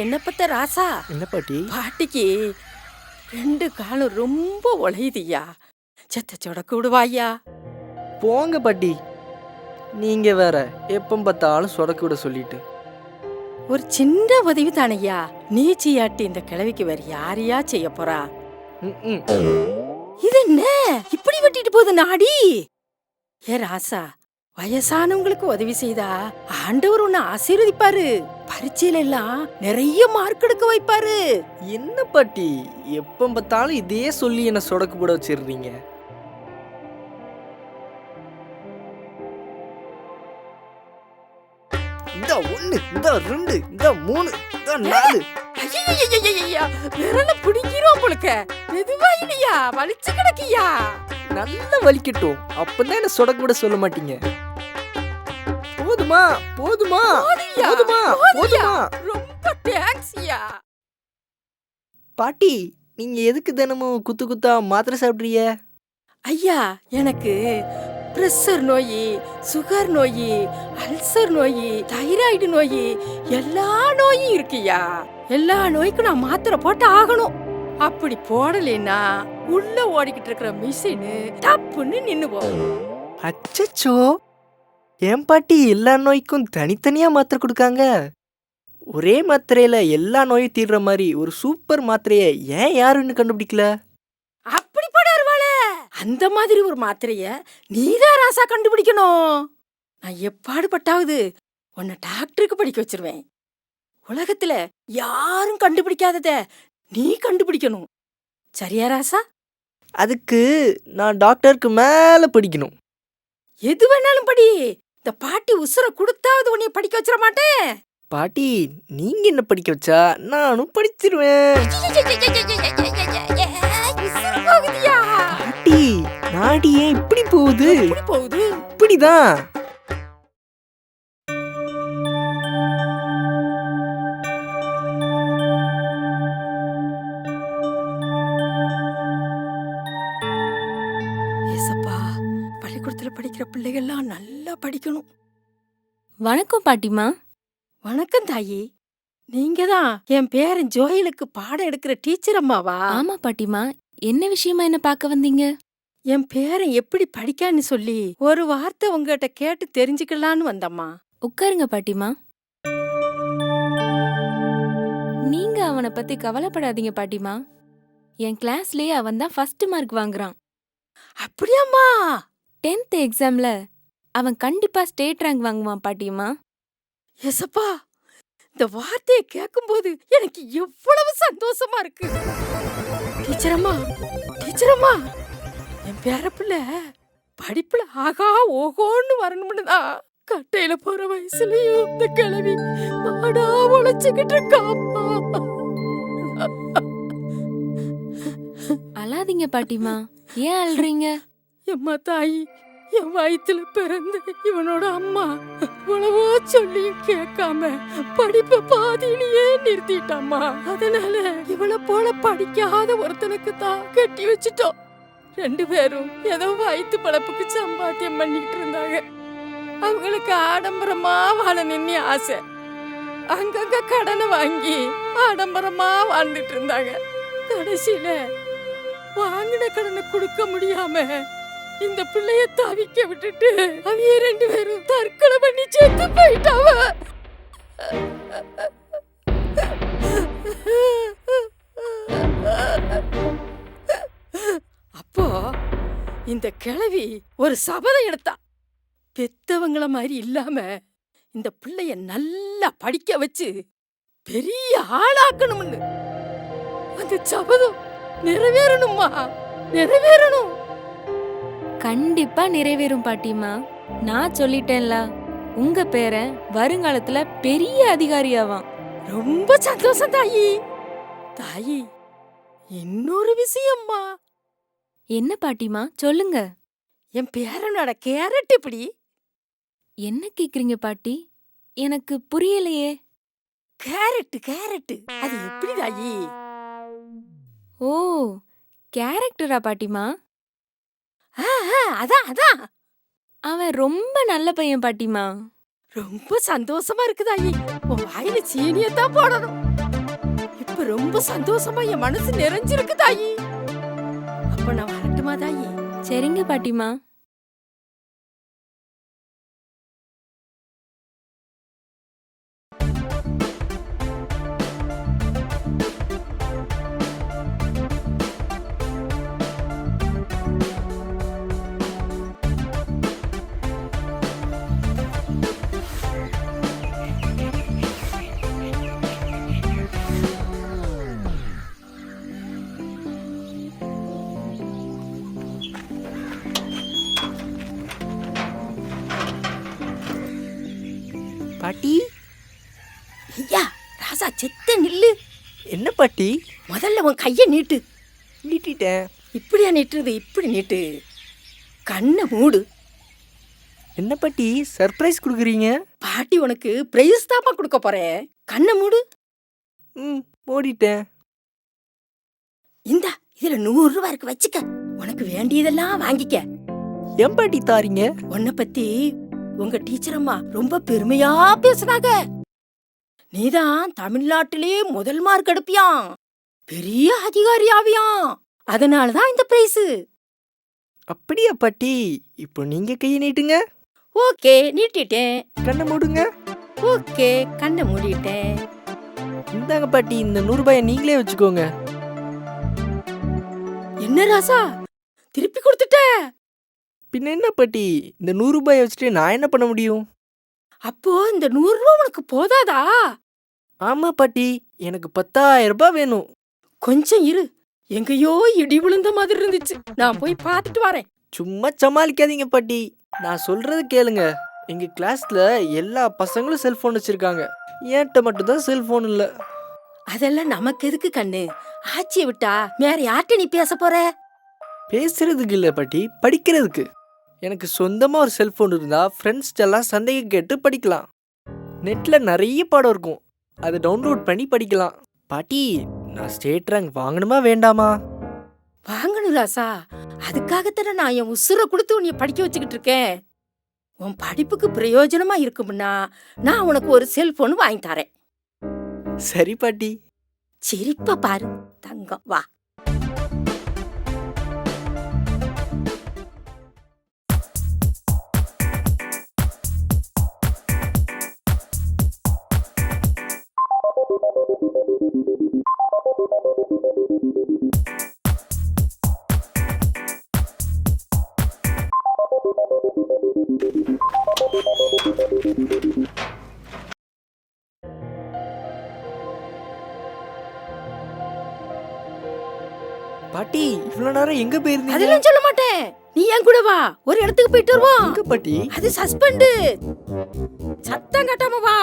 என்ன பத்த ராசா? என்ன பாட்டி? பாட்டிக்கு 2 காலும் ரொம்ப உழையுதுய்யா. செத்த சொடக்கு விடுவாய்யா. போங்க பாட்டி, நீங்க வேற எப்ப பார்த்தாலும் சொடக்கு விட சொல்லிட்டு. ஒரு சின்ன உதவி தானையா. நீச்சியாட்டி இந்த கிழவிக்கு வேற யாரையா செய்ய போறா? இது என்ன இப்படி வெட்டிட்டு போகுது நாடி? ஏ ராசா, வயசானவங்களுக்கு உதவி செய்தா ஆண்டவர் உன்னை ஆசீர்வதிப்பாரு. பரீட்சையில எல்லாம் நிறைய மார்க் எடுக்க வைப்பாரு. என்ன பாட்டி எப்ப பார்த்தாலும் இதே சொல்லி என்ன சொடக்கு போட வச்சிடுறீங்க? இந்த 1, இந்த 2, இந்த 3, இந்த 4. விரல பிடிக்கிறோம் போலுக்க. மெதுவா இல்லையா, வலிச்சு கிடக்கியா. நல்லா வலிக்கட்டும், அப்பதான் என்ன சொடக்கு விட சொல்ல மாட்டீங்க. போதுமா போதுமா போதுமா போதுமா? ரொம்ப தேங்க்ஸ்யா. பாட்டி, நீங்க எதுக்கு தினமும் குத்து குத்தா மாத்திரை சாப்பிட்றீங்க? ஐயா, எனக்கு பிரஷர் நோய், சுகர் நோய், அல்சர் நோய், தைராய்டு நோய், எல்லா நோயும் இருக்குயா. எல்லா நோய்க்கும் நான் மாத்திரை போட்டு ஆகணும். அப்படி போடலைன்னா உள்ள ஓடிக்கிட்டு இருக்கிற மிஷின் டப்புன்னு நின்னு போகும். அச்சச்சோ, ஏன் பாட்டி எல்லா நோய்க்கும் தனித்தனியா மாத்திரை கொடுக்காங்க? ஒரே மாத்திரையில எல்லா நோயும் தீர்ற மாதிரி ஒரு சூப்பர் மாத்திரையை ஏன் யாருன்னு கண்டுபிடிக்கல? அப்படி போடாருவாளே, அந்த மாதிரி ஒரு மாத்திரைய நீதான் ராசா கண்டுபிடிக்கணும். நான் எப்பாடுபட்டாவது உன்னை டாக்டருக்கு படிக்க வச்சிருவேன். உலகத்துல யாரும் கண்டுபிடிக்காதத நீ கண்டுபிடிக்கணும். சரியா ராசா? அதுக்கு நான் டாக்டருக்கு மேல படிக்கணும். எது வேணாலும் படி. இந்த பாட்டி உசுர கொடுத்தாவது உன்னைய படிக்க வச்சிட மாட்டேன். பாட்டி, நீங்க என்ன படிக்க வச்சா நானும் படிச்சிருவேன். பாட்டி, நாடி ஏன் இப்படி போகுது? இப்படிதான். ஏசப்பா, பள்ளிக்கூடத்துல படிக்கிற பிள்ளைகள்லாம் நல்லா படிக்கணும். வணக்கம் பாட்டிமா. வணக்கம் தாயி. நீங்க தான் என் பேரன் ஜோயலுக்கு பாடம் எடுக்கிற டீச்சர் அம்மாவா? ஆமா பாட்டிமா, என்ன விஷயமா என்ன பார்க்க வந்தீங்க? என் பேரன் எப்படி படிக்கான்னு சொல்லி ஒரு வார்த்தை உங்ககிட்ட கேட்டு தெரிஞ்சுக்கலான்னு வந்தம்மா. உட்காருங்க பாட்டிமா. நீங்க அவனை பத்தி கவலைப்படாதீங்க பாட்டிமா. என் கிளாஸ்லயே அவன் தான் ஃபர்ஸ்ட் மார்க் வாங்குறான். அப்படியாம்மா? 10th எக்ஸாம்ல அவன் கண்டிப்பா ஸ்டேட் ரேங்க் வாங்குவான் பாட்டிமா. ஏசப்பா, இந்த வார்த்தையை கேட்கும்போது எனக்கு எவ்வளவு சந்தோஷமா இருக்கு. டீச்சரம்மா, டீச்சரம்மா, என் பேரப்பிள்ளை படிப்புல ஆகா ஓகோன்னு வரணும்னு தான் கட்டையில போற வயசுலயும் இந்த கிழவி மாடா உழைச்சுக்கிட்டு இருக்காம்மா. அழாதீங்க பாட்டிமா, ஏன் அழுறீங்க? எம்மா தாயி, என் வயித்துல பிறந்த இவனோட அம்மா இவ்வளவோ சொல்லியும் கேட்காம படிப்ப பாதியிலேயே நிறுத்திட்டாம்மா. அதனால இவளை போல படிக்காத ஒருத்தனுக்கு தான் கட்டி வச்சுட்டோம். 2 பேரும் ஏதோ வயிற்று பழப்புக்கு சம்பாத்தியம் பண்ணிக்கிட்டு இருந்தாங்க. அவங்களுக்கு ஆடம்பரமா வாழணும்னு ஆசை. அங்கங்க கடனை வாங்கி ஆடம்பரமா வாழ்ந்துட்டு இருந்தாங்க. கடைசியில வாங்கின கடனை கொடுக்க முடியாம இந்த பிள்ளைய தவிக்க விட்டுட்டு அவங்க 2 பேரும் தற்கொலை பண்ணி செத்து போயிட்டாவ. அப்போ இந்த கிழவி ஒரு சபதம் எடுத்தா. பெத்தவங்கள மாதிரி இல்லாம இந்த பிள்ளைய நல்லா படிக்க வச்சு பெரிய ஆளாக்கணும்னு. அந்த சபதம் நிறைவேறணுமா? நிறைவேறணும். கண்டிப்பா நிறைவேறும் பாட்டிமா. நான் சொல்லிட்டேன்ல, உங்க பேரன் வருங்காலத்துல பெரிய அதிகாரியாவான். ரொம்ப சந்தோஷம் தாயி. தாயி, இன்னொரு விஷயம்மா. என்ன பாட்டிமா, சொல்லுங்க. என் பேரனோட கேரட் எப்படி? என்ன கேக்குறீங்க பாட்டி? எனக்கு புரியலையே. கேரட் கேரட் அது எப்படி தாயி? ஓ, கேரக்டரா பாட்டிமா? அதான் அதான். அவன் ரொம்ப நல்ல பையன் பாட்டிமா. ரொம்ப சந்தோஷமா இருக்குதாயி. உன் வாயில சீனியத்தான் போடணும். இப்ப ரொம்ப சந்தோஷமா என் மனசு நிறைஞ்சிருக்கு தாயி. அப்ப நான் வரட்டுமா தாயி? சரிங்க பாட்டிமா. பாட்டி ஐயா ராசா செத்த நில்லு. என்ன பாட்டி? முதல்ல உன் கைய நீட்டு. நீட்டிட்டேன். இப்படியா நீட்டுறது? இப்படி நீட்டு. கண்ணை மூடு. என்ன பாட்டி சர்ப்ரைஸ் கொடுக்குறீங்க? பாட்டி உனக்கு பிரைஸ் தாப்பா கொடுக்க போறேன். கண்ணை மூடு. மூடிட்டேன். இந்தா இதுல 100 ரூபாய் இருக்கு, வச்சுக்க. உனக்கு வேண்டியதெல்லாம் வாங்கிக்க. ஏன் பாட்டி தாரீங்க? உன்னை பத்தி உங்க டீச்சர் அம்மா ரொம்ப பெருமையா பேசுனாங்க. நீதான் தமிழ்நாட்டிலே முதல் மார்க் எடுப்பியாம், பெரிய அதிகாரி ஆவியாம். அதனாலதான் இந்த பிரைஸ். அப்படியா பாட்டி? இப்போ நீங்க கையை நீட்டுங்க. ஓகே, நீட்டிட்டேன். கண்ணை மூடுங்க. ஓகே, கண்ணை மூடிட்டேன். இந்தாங்க பாட்டி, இந்த 100 ரூபாயை நீங்களே வச்சுக்கோங்க. என்ன ராசா திருப்பி கொடுத்துட்ட? பின்ன என்ன பாட்டி, இந்த 100 ரூபாயை வச்சுட்டு நான் என்ன பண்ண முடியும்? அப்போ இந்த 100 ரூபாய் உனக்கு போதாதா? ஆமா பாட்டி, எனக்கு 10,000 ரூபாய் வேணும். கொஞ்சம் இரு, எங்கேயோ இடி விழுந்த மாதிரி இருந்துச்சு, நான் போய் பார்த்துட்டு வரேன். சும்மா சமாளிக்காதீங்க பாட்டி, நான் சொல்றது கேளுங்க. எங்க கிளாஸ்ல எல்லா பசங்களும் செல்போன் வச்சிருக்காங்க, என்கிட்ட மட்டும்தான் செல்போன் இல்ல. அதெல்லாம் நமக்கு எதுக்கு கண்ணு? ஆச்சியை விட்டா வேற யார்கிட்ட நீ பேச போற? பேசுறதுக்கு இல்ல பாட்டி, படிக்கிறதுக்கு. எனக்கு சொந்தமா ஒரு செல்போன் இருந்தா ஃப்ரெண்ட்ஸ் எல்லாம் சந்தேகம் கேட்டு படிக்கலாம். நெட்ல நிறைய பாடம் இருக்கும், அதை டவுன்லோட் பண்ணி படிக்கலாம். பாட்டி, நான் ஸ்டேட் ரேங்க் வாங்கணுமா வேண்டாமா? வாங்கணும் ராசா, அதுக்காகத்தானே நான் என் உசுரை கொடுத்து உன்னை படிக்க வச்சுக்கிட்டு இருக்கேன். உன் படிப்புக்கு பிரயோஜனமா இருக்கும்னா நான் உனக்கு ஒரு செல்போன் வாங்கி தரேன். சரி பாட்டி. சிரிப்ப பாரு தங்கம், வா. பாட்டி, இவ்வளவு நேரம் எங்க போயிருந்தீங்க? அதெல்லாம் சொல்ல மாட்டேன், நீ என் கூட வா, ஒரு இடத்துக்கு போயிட்டு வருவோம். எங்க பாட்டி? அது சஸ்பெண்ட், சத்தம் கட்டாம வா.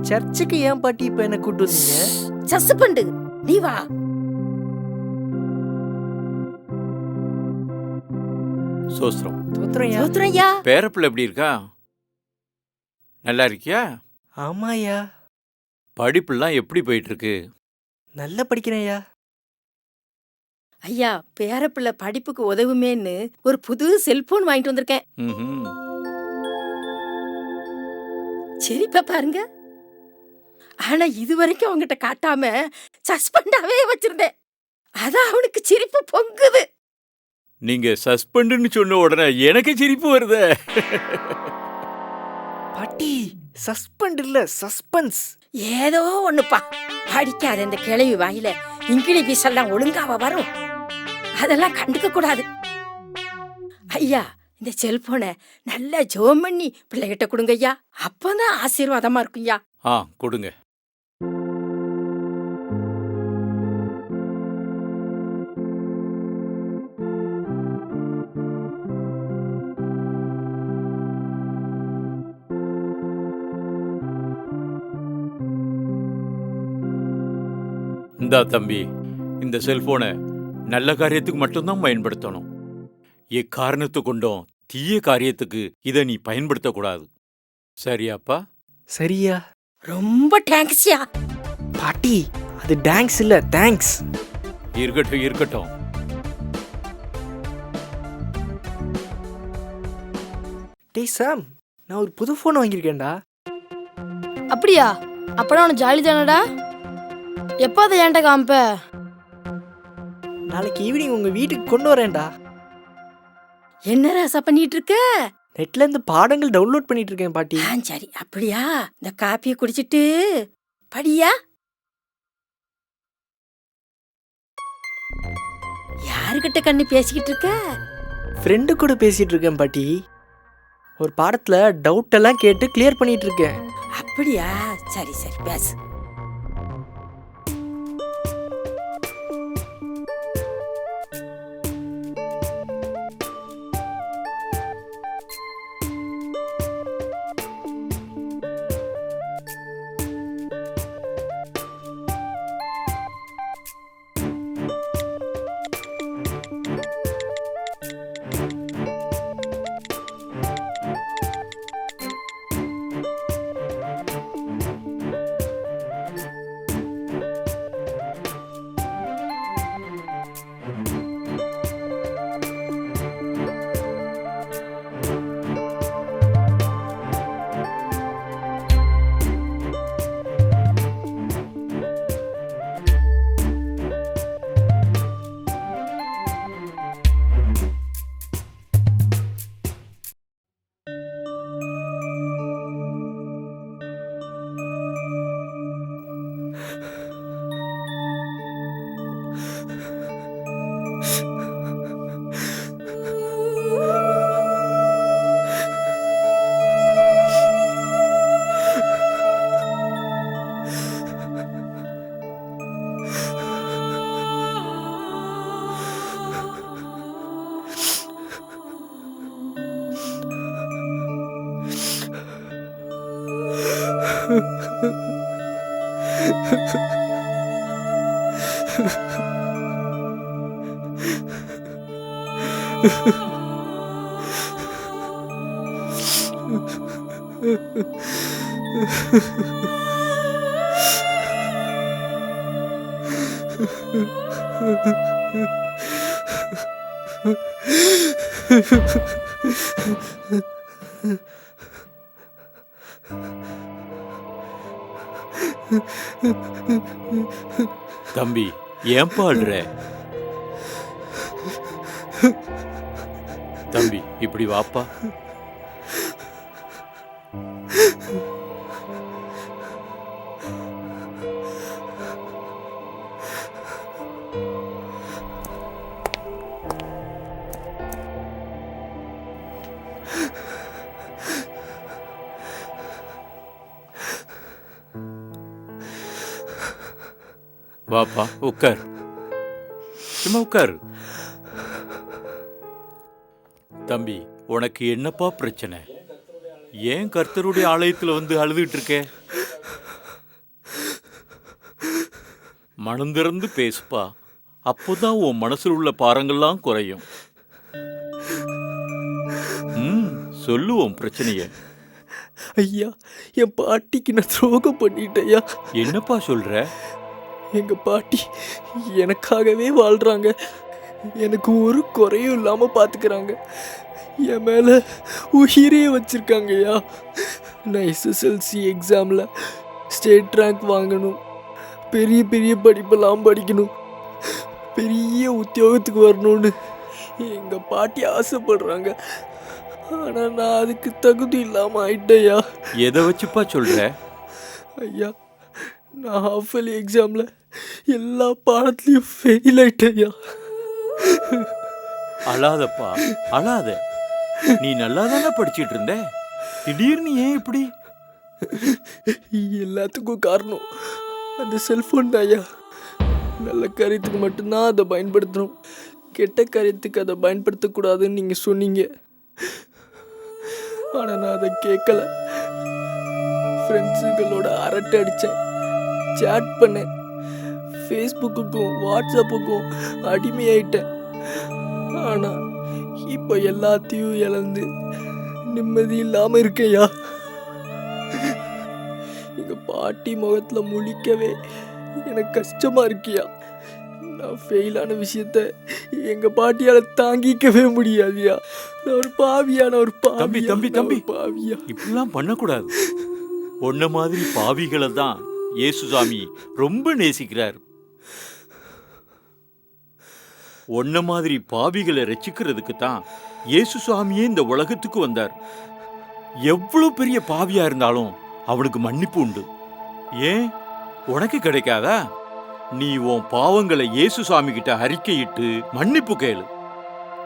சர்ச்சுக்கு ஏன் பாட்டி இப்ப என்ன கூட்டு வந்தீங்க? சஸ்பெண்ட், நீ வா. சோஸ்திரம். தோத்துறையா? சோத்ரையா, பேரப்புள்ள எப்படி இருக்கா? நல்லா இருக்கியா? ஆமாயா, படிப்புலாம் எப்படி போயிட்டு இருக்கு? நல்லா படிக்கிறேன்யா. ஐயா பேரப்பிள்ளை படிப்புக்கு உதவுமேன்னு ஒரு புது செல்போன் வாங்கிட்டு வந்திருக்கேன். ம்ஹும். சரிப்பா பாருங்க. ஆனா இதுவரைக்கும் அவங்கிட்ட காட்டாம சஸ்பெண்டாவே வச்சிருந்தேன், அதான் அவனுக்கு சிரிப்பு பொங்குது. நீங்க சஸ்பெண்டுன்னு சொன்ன உடனே எனக்கு சிரிப்பு வருதே. பாட்டி, சஸ்பெண்ட் இல்ல, சஸ்பென்ஸ். ஏதோ ஒண்ணுப்பா, படிக்காத இந்த கிழவி வாயில இங்கிலீஷ் எல்லாம் ஒழுங்காவ வரும், அதெல்லாம் கண்டுக்க கூடாது. ஐயா இந்த செல்போனை நல்லா ஜோம் பண்ணி பிள்ளைகிட்ட கொடுங்க ஐயா, அப்பதான் ஆசீர்வாதமா இருக்கும் ஐயா. கொடுங்க. இந்தா தம்பி, இந்த செல்போனை நல்ல காரியத்துக்கு மட்டும்தான் பயன்படுத்தணும். எக்காரணத்து கொண்டும் தீய காரியத்துக்கு இதை நீ பயன்படுத்தக்கூடாது. சரியாப்பா? சரியா? ரொம்ப தேங்க்ஸ்யா. பாட்டி, அது டேங்க்ஸ் இல்ல, தேங்க்ஸ். இருக்கட்டும் இருக்கட்டும். டேய் சாம், நான் ஒரு புது ஃபோன் வாங்கியிருக்கேன்டா. அப்படியா? அப்பனா உனக்கு ஜாலி தானடா. எப்போ அதை ஏன்ட்ட காமிப்ப? நாளைக்கு ஈவினிங் உங்க வீட்டுக்கு கொண்டு வரேன்டா. என்ன ராசா பண்ணிட்டு இருக்க? நெட்ல இருந்து பாடங்கள் டவுன்லோட் பண்ணிட்டு இருக்கேன் பாட்டி. சரி, அப்படியா? இந்த காப்பியை குடிச்சிட்டு படியா. யாருகிட்ட கண்ணு பேசிக்கிட்டு இருக்க? ஃப்ரெண்டு கூட பேசிட்டு இருக்கேன் பாட்டி. ஒரு பாடத்துல டவுட் எல்லாம் கேட்டு கிளியர் பண்ணிட்டு இருக்கேன். அப்படியா? சரி சரி, பேசு. தம்பி, ஏன்பா அழுற? தம்பி, இப்படி வாப்பா. வாப்பா, உட்கார். சும்மா உட்கார். தம்பி, உனக்கு என்னப்பா பிரச்சனை? ஏன் கர்த்தருடைய ஆலயத்துல வந்து அழுதுட்டு இருக்க? மனம் திறந்து பேசுப்பா. அப்போதான் உன் மனசுல உள்ள பாரங்கள்லாம் குறையும். சொல்லுவோம் பிரச்சனைய. ஐயா, என் பாட்டிக்கு நான் துரோகம் பண்ணிட்டேயா. என்னப்பா சொல்ற? எங்க பாட்டி எனக்காகவே வாழ்றாங்க. எனக்கு ஒரு குறையும் இல்லாம பாத்துக்கிறாங்க. என் மேல உயிரே வச்சிருக்காங்கய்யா. நான் எஸ்எஸ்எல்சி எக்ஸாம்ல ஸ்டேட் ரேங்க் வாங்கணும், பெரிய பெரிய படிப்பெல்லாம் படிக்கணும், பெரிய உத்தியோகத்துக்கு வரணும்னு எங்க பாட்டி ஆசைப்படுறாங்க. ஆனா நான் அதுக்கு தகுதி இல்லாம ஆயிட்டேயா. எதை வச்சுப்பா சொல்ற? ஐயா, நான் ஹாஃப் இயர்லி எக்ஸாம்ல எல்லா பாடத்துலயும் ஃபெயில் ஆயிட்டேயா. அழாதப்பா, அழாத. நீ நல்லா தானே படிச்சிட்டு இருந்த. திடீர்னு ஏன் இப்படி? எல்லாத்துக்கும் காரணம் அந்த செல்போன் தாயா. நல்ல காரியத்துக்கு மட்டும்தான் அதை பயன்படுத்தணும், கெட்ட காரியத்துக்கு அதை பயன்படுத்தக்கூடாதுன்னு நீங்கள் சொன்னீங்க. ஆனால் நான் அதை கேட்கல. ஃப்ரெண்ட்ஸுங்களோட அரட்டை அடித்தேன், சேட் பண்ணேன், ஃபேஸ்புக்குக்கும் வாட்ஸ்அப்புக்கும் அடிமையாயிட்டேன். ஆனா இப்போ எல்லாத்தையும் இழந்து நிம்மதி இல்லாம இருக்கையா. எங்க பாட்டி முகத்துல முழிக்கவே எனக்கு கஷ்டமா இருக்கியா. நான் ஃபெயிலான விஷயத்த எங்க பாட்டியால தாங்கிக்கவே முடியாதியா. நான் ஒரு பாவியா, நான் ஒரு தம்பி, தம்பி, தம்பி. பாவியா. இப்படிலாம் பண்ணக்கூடாது. உன்ன மாதிரி பாவிகளை தான் இயேசுசாமி ரொம்ப நேசிக்கிறார். உன்ன மாதிரி பாவிகளை ரட்சிக்கிறதுக்கு தான் இயேசுசாமியே இந்த உலகத்துக்கு வந்தார். எவ்வளவு பெரிய பாவியா இருந்தாலும் அவனுக்கு மன்னிப்பு உண்டு. ஏன் உனக்கு கிடைக்காதா? நீ உன் பாவங்களை இயேசுசாமி கிட்ட அறிக்கையிட்டு மன்னிப்பு கேளு.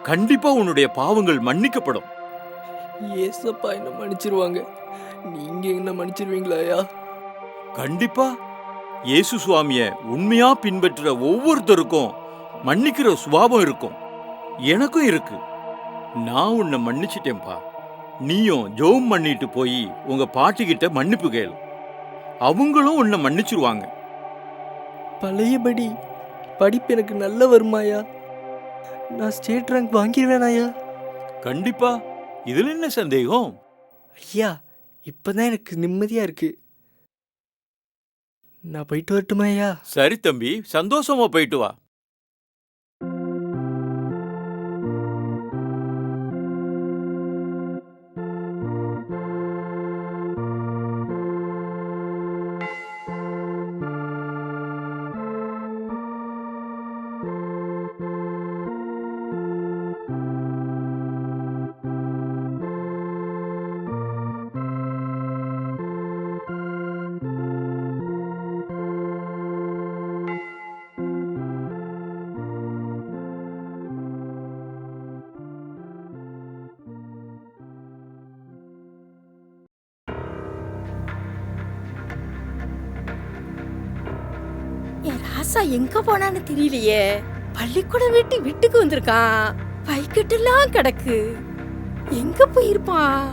கண்டிப்பா உன்னுடைய பாவங்கள் மன்னிக்கப்படும். ஏசப்பா என்ன மன்னிச்சிருவாங்க. நீங்க என்ன மன்னிச்சிருவீங்களாயா? கண்டிப்பா. இயேசு சுவாமிய உண்மையா பின்பற்றுற ஒவ்வொருத்தருக்கும் மன்னிக்கிற சுபாவம் இருக்கும். எனக்கும் இருக்கு. நான் உன்னை மன்னிச்சிட்டேன்பா. நீயும் ஜெபம் பண்ணிட்டு போய் உங்க பாட்டிக்கிட்ட மன்னிப்பு கேளு. அவங்களும் உன்னை மன்னிச்சிருவாங்க. பழையபடி படிப்பு எனக்கு நல்ல வருமாயா? நான் ஸ்டேட் ரேங்க் வாங்கிடுவேனாயா? கண்டிப்பா. இதுல என்ன சந்தேகம்? ஐயா, இப்பதான் எனக்கு நிம்மதியா இருக்கு. நான் போயிட்டு வரட்டுமா ஐயா? சரி தம்பி, சந்தோஷமா போயிட்டு வா. என் ராசா எங்க போனான்னு தெரியலையே. பள்ளிக்கூடம் விட்டு வீட்டுக்கு வந்திருக்கான். பைக்கெட்டெல்லாம் கிடக்கு. எங்க போயிருப்பான்?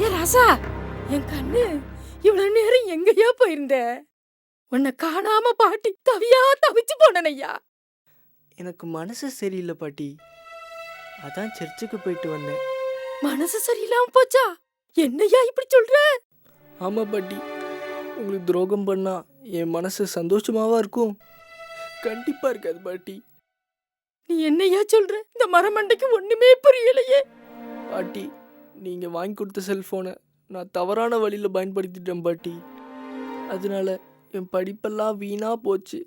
ஏ ராசா, என் கண்ணு, இவ்வளவு நேரம் எங்கயா போயிருந்த? உன்னை காணாம பாட்டி தவியா தவிச்சு போனனையா. எனக்கு மனசு சரியில்லை பாட்டி. அதான் சர்ச்சுக்கு போயிட்டு வந்தேன். மனசு சரியில்லாம போச்சா? என்னையா இப்படி சொல்ற? ஆமா பாட்டி, உங்களுக்கு துரோகம் பண்ணா என் மனசு சந்தோஷமாவா இருக்கும்? கண்டிப்பா இருக்காது பாட்டி. நீ என்னையா சொல்ற? இந்த மரமண்டைக்கு ஒண்ணுமே புரியலையே. பாட்டி, நீங்க வாங்கி கொடுத்த செல்போனை நான் தவறான வழியில பயன்படுத்திட்டேன் பாட்டி. அதனால என் படிப்பெல்லாம் வீணா போச்சு.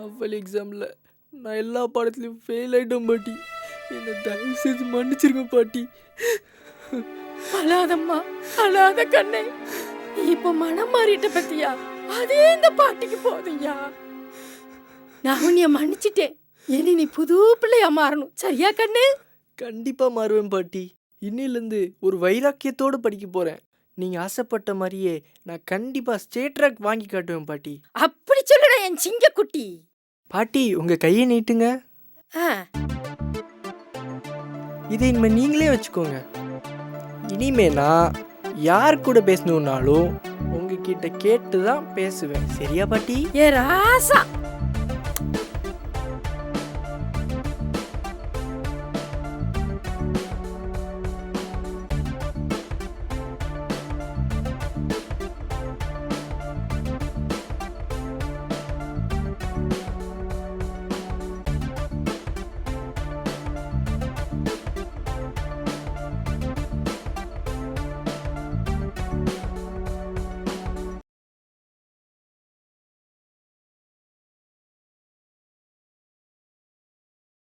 ஆஃபல் எக்ஸாம்ல நான் எல்லா பாடத்துலையும் ஃபெயில் ஆயிட்டேன் பாட்டி. என்னை தயவு செஞ்சு மன்னிச்சிருங்க பாட்டி. அழாதம்மா, அழாத கண்ணே. நீ இப்ப மனம் மாறிட்ட பத்தியா? அதே இந்த பாட்டிக்கு போதையா. நான் உன்னைய மன்னிச்சிட்டேன். இனி நீ புது பிள்ளையா மாறணும். சரியா கண்ணு? கண்டிப்பா மாறுவேன் பாட்டி. இன்னிலிருந்து ஒரு வைராக்கியத்தோடு படிக்க போறேன். நீங்க ஆசைப்பட்ட மாதிரியே நான் கண்டிப்பா ஸ்டேட் ரேங்க் வாங்கி காட்டுவேன் பாட்டி. அப்படி சொல்லுடா என் சிங்கக்குட்டி. பாட்டி, உங்க கையை நீட்டுங்க. இதை இனிமே நீங்களே வச்சுக்கோங்க. இனிமே நான் யார் கூட பேசணும்னாலும் உங்ககிட்ட கேட்டு தான் பேசுவேன். சரியா பாட்டி? ஏ ராசா,